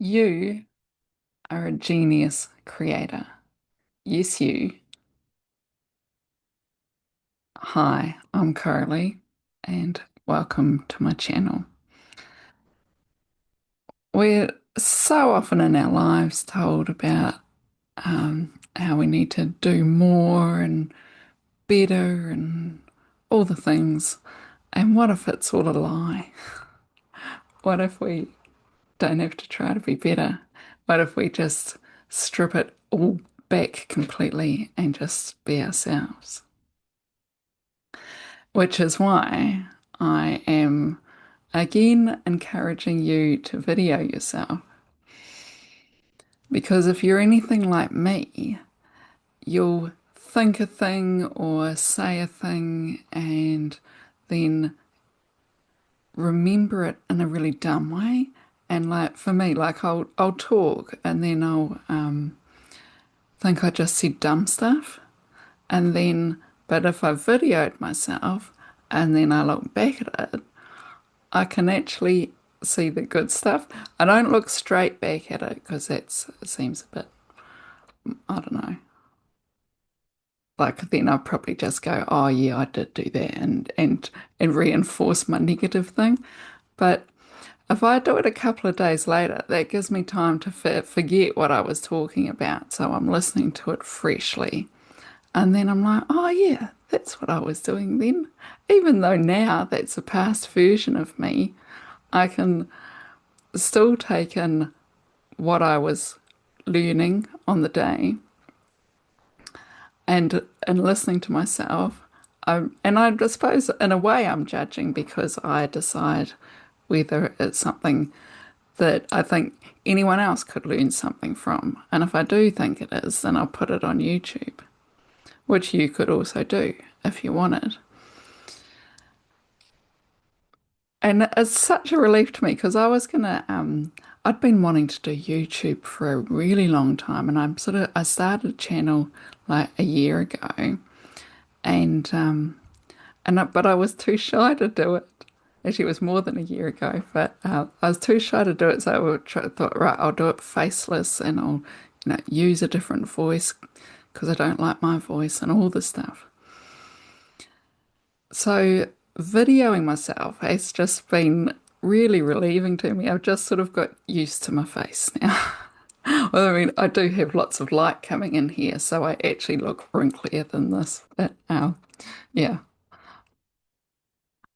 You are a genius creator. Yes, you. Hi, I'm Coralie, and welcome to my channel. We're so often in our lives told about how we need to do more and better and all the things. And what if it's all a lie? What if we don't have to try to be better? What if we just strip it all back completely and just be ourselves? Which is why I am again encouraging you to video yourself. Because if you're anything like me, you'll think a thing or say a thing and then remember it in a really dumb way. And like for me, like I'll talk and then I'll think I just said dumb stuff. And then, but if I videoed myself and then I look back at it, I can actually see the good stuff. I don't look straight back at it because it seems a bit, I don't know. Like then I'll probably just go, oh yeah, I did do that and reinforce my negative thing. But if I do it a couple of days later, that gives me time to forget what I was talking about. So I'm listening to it freshly. And then I'm like, oh yeah, that's what I was doing then. Even though now that's a past version of me, I can still take in what I was learning on the day and listening to myself. And I suppose in a way I'm judging because I decide whether it's something that I think anyone else could learn something from. And if I do think it is, then I'll put it on YouTube, which you could also do if you wanted. And it's such a relief to me because I'd been wanting to do YouTube for a really long time, and I started a channel like a year ago, and but I was too shy to do it. Actually, it was more than a year ago, but I was too shy to do it, so thought, right, I'll do it faceless, and I'll, use a different voice because I don't like my voice and all this stuff. So videoing myself has just been really relieving to me. I've just sort of got used to my face now. Well, I mean, I do have lots of light coming in here, so I actually look wrinklier than this. But yeah.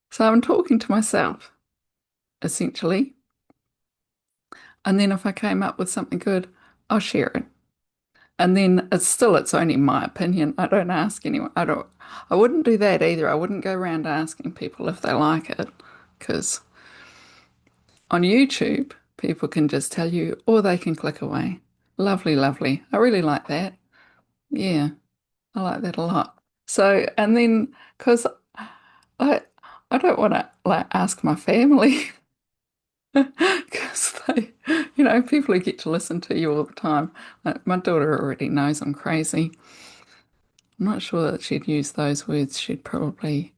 So I'm talking to myself, essentially. And then if I came up with something good, I'll share it. And then it's only my opinion. I don't ask anyone. I wouldn't do that either. I wouldn't go around asking people if they like it because on YouTube, people can just tell you or they can click away. Lovely, lovely. I really like that. Yeah, I like that a lot. So, and then because I I don't want to like ask my family because people who get to listen to you all the time. Like, my daughter already knows I'm crazy. I'm not sure that she'd use those words. She'd probably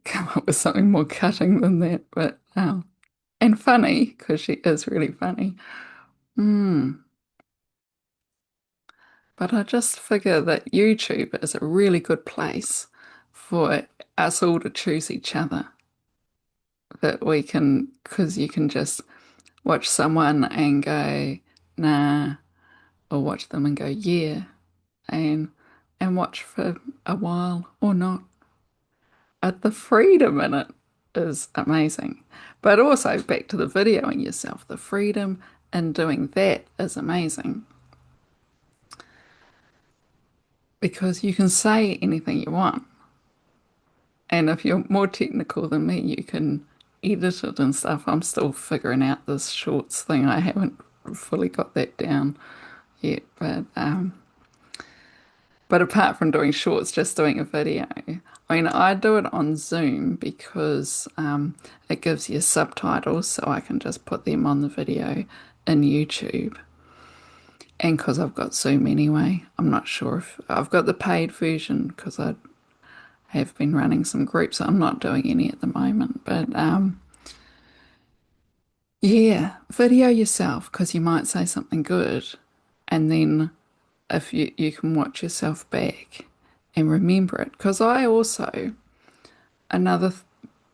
come up with something more cutting than that, but and funny because she is really funny. Hmm. But I just figure that YouTube is a really good place for us all to choose each other. That we can, because you can just watch someone and go, nah, or watch them and go, yeah, and watch for a while or not. The freedom in it is amazing. But also back to the videoing yourself, the freedom in doing that is amazing because you can say anything you want. And if you're more technical than me, you can edit it and stuff. I'm still figuring out this shorts thing. I haven't fully got that down yet. But apart from doing shorts, just doing a video. I mean, I do it on Zoom because it gives you subtitles, so I can just put them on the video in YouTube. And because I've got Zoom anyway, I'm not sure if I've got the paid version because I have been running some groups. I'm not doing any at the moment, but Yeah, video yourself because you might say something good, and then if you can watch yourself back and remember it. Because I also another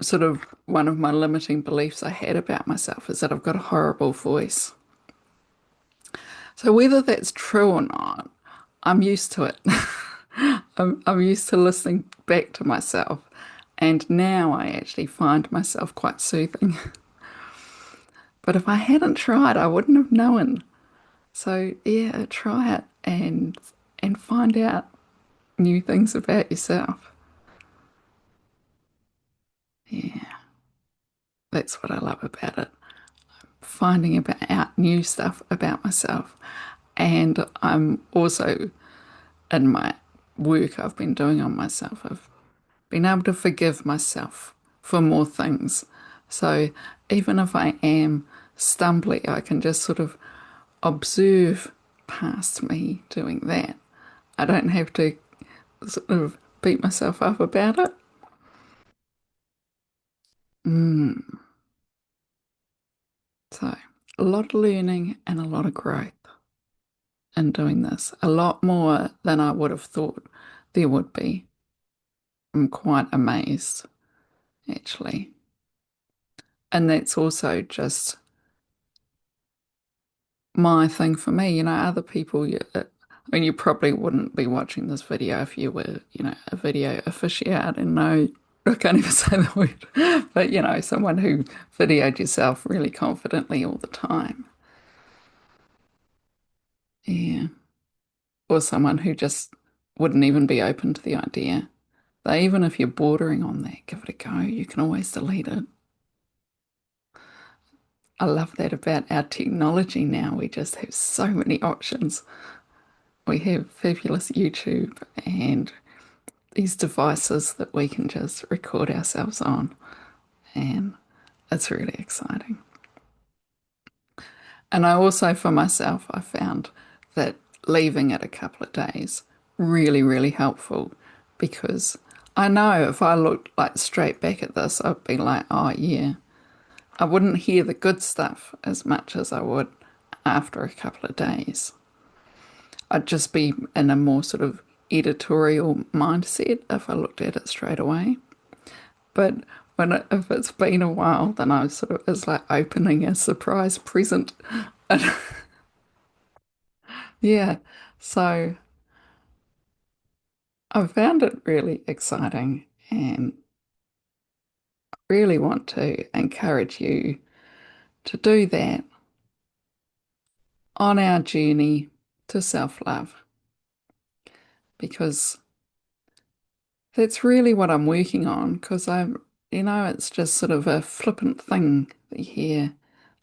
sort of one of my limiting beliefs I had about myself is that I've got a horrible voice. So whether that's true or not, I'm used to it. I'm used to listening back to myself, and now I actually find myself quite soothing. But if I hadn't tried, I wouldn't have known. So yeah, try it and find out new things about yourself. Yeah, that's what I love about it. Finding about out new stuff about myself. And I'm also in my work I've been doing on myself, I've been able to forgive myself for more things. So even if I am stumbly, I can just sort of observe past me doing that. I don't have to sort of beat myself up about it. Mm. So a lot of learning and a lot of growth in doing this, a lot more than I would have thought there would be. I'm quite amazed, actually. And that's also just my thing for me. Other people, I mean, you probably wouldn't be watching this video if you were, a video aficionado. No, I can't even say the word, but, someone who videoed yourself really confidently all the time. Yeah. Or someone who just wouldn't even be open to the idea. But even if you're bordering on that, give it a go. You can always delete it. I love that about our technology now. We just have so many options. We have fabulous YouTube and these devices that we can just record ourselves on, and it's really exciting. And I also, for myself, I found that leaving it a couple of days really, really helpful because I know if I looked like straight back at this, I'd be like, oh, yeah, I wouldn't hear the good stuff as much as I would after a couple of days. I'd just be in a more sort of editorial mindset if I looked at it straight away. But if it's been a while, then I sort of it's like opening a surprise present. And yeah, so I found it really exciting and really want to encourage you to do that on our journey to self-love because that's really what I'm working on because it's just sort of a flippant thing that you hear,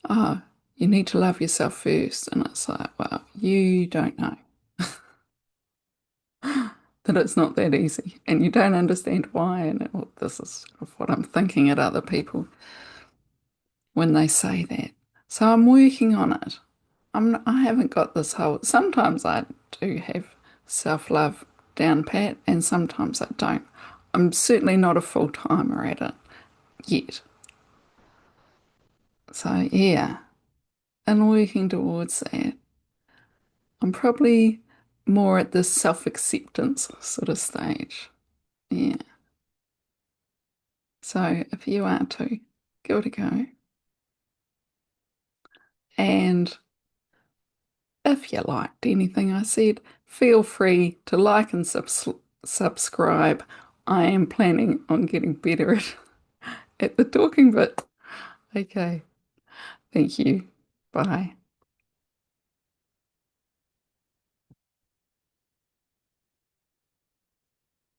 oh, you need to love yourself first. And it's like, well, you don't know that it's not that easy and you don't understand why. And well, this is sort of what I'm thinking at other people when they say that. So I'm working on it. I haven't got this whole, sometimes I do have self-love down pat and sometimes I don't. I'm certainly not a full-timer at it yet. So yeah, and working towards that. I'm probably more at the self-acceptance sort of stage. Yeah. So if you are too, give it a go. And if you liked anything I said, feel free to like and subscribe. I am planning on getting better at the talking bit. Okay. Thank you. Bye.